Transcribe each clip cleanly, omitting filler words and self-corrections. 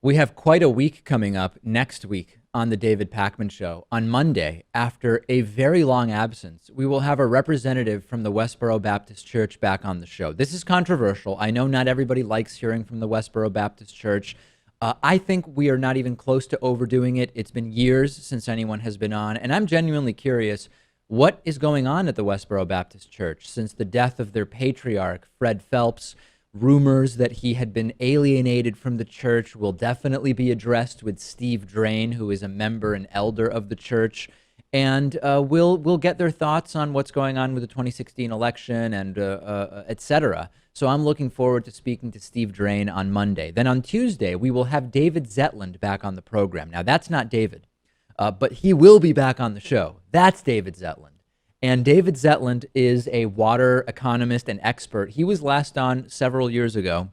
We have quite a week coming up next week on the David Pakman Show. On Monday, after a very long absence, we will have a representative from the Westboro Baptist Church back on the show. This is controversial. I know not everybody likes hearing from the Westboro Baptist Church. I think we are not even close to overdoing it. It's been years since anyone has been on, and I'm genuinely curious what is going on at the Westboro Baptist Church since the death of their patriarch, Fred Phelps. Rumors that he had been alienated from the church will definitely be addressed with Steve Drain, who is a member and elder of the church. And we'll get their thoughts on what's going on with the 2016 election and et cetera. So I'm looking forward to speaking to Steve Drain on Monday. Then on Tuesday, we will have David Zetland back on the program. Now, that's not David, but he will be back on the show. That's David Zetland. And David Zetland is a water economist and expert. He was last on several years ago,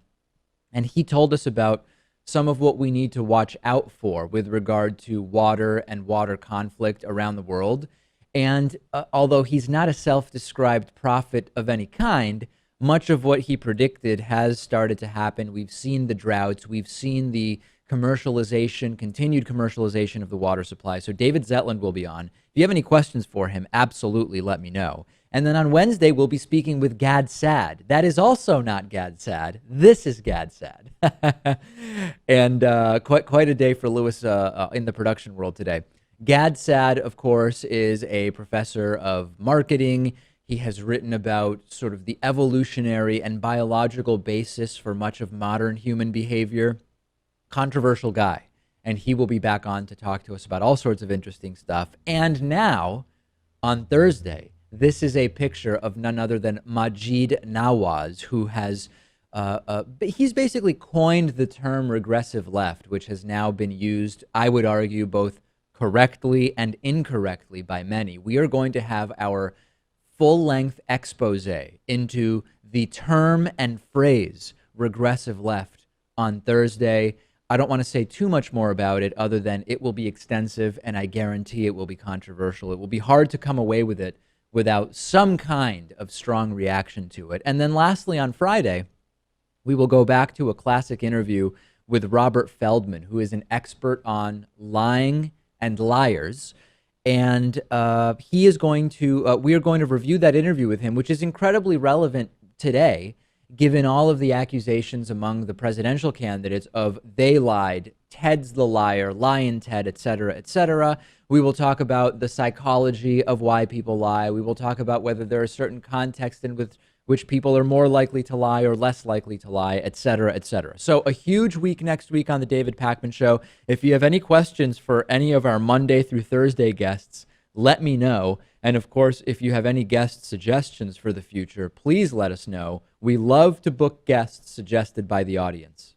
and he told us about some of what we need to watch out for with regard to water and water conflict around the world. And although he's not a self-described prophet of any kind, much of what he predicted has started to happen. We've seen the droughts. We've seen the continued commercialization of the water supply. So David Zetland will be on. If you have any questions for him, absolutely let me know. And then on Wednesday, we'll be speaking with Gad Saad. That is also not Gad Saad. This is Gad Saad. And quite a day for Lewis in the production world today. Gad Saad, of course, is a professor of marketing. He has written about sort of the evolutionary and biological basis for much of modern human behavior. Controversial guy, and he will be back on to talk to us about all sorts of interesting stuff. And now, on Thursday, this is a picture of none other than Maajid Nawaz, who has he's basically coined the term regressive left, which has now been used, I would argue, both correctly and incorrectly by many. We are going to have our full-length expose into the term and phrase regressive left on Thursday. I don't want to say too much more about it other than it will be extensive, and I guarantee it will be controversial. It will be hard to come away with it without some kind of strong reaction to it. And then lastly, on Friday, we will go back to a classic interview with Robert Feldman, who is an expert on lying and liars. And we are going to review that interview with him, which is incredibly relevant today, given all of the accusations among the presidential candidates of they lied, Ted's the liar, lying Ted, et cetera, et cetera. We will talk about the psychology of why people lie. We will talk about whether there are certain contexts in which people are more likely to lie or less likely to lie, et cetera, et cetera. So a huge week next week on the David Pakman Show. If you have any questions for any of our Monday through Thursday guests, let me know. And of course, if you have any guest suggestions for the future, please let us know. We love to book guests suggested by the audience.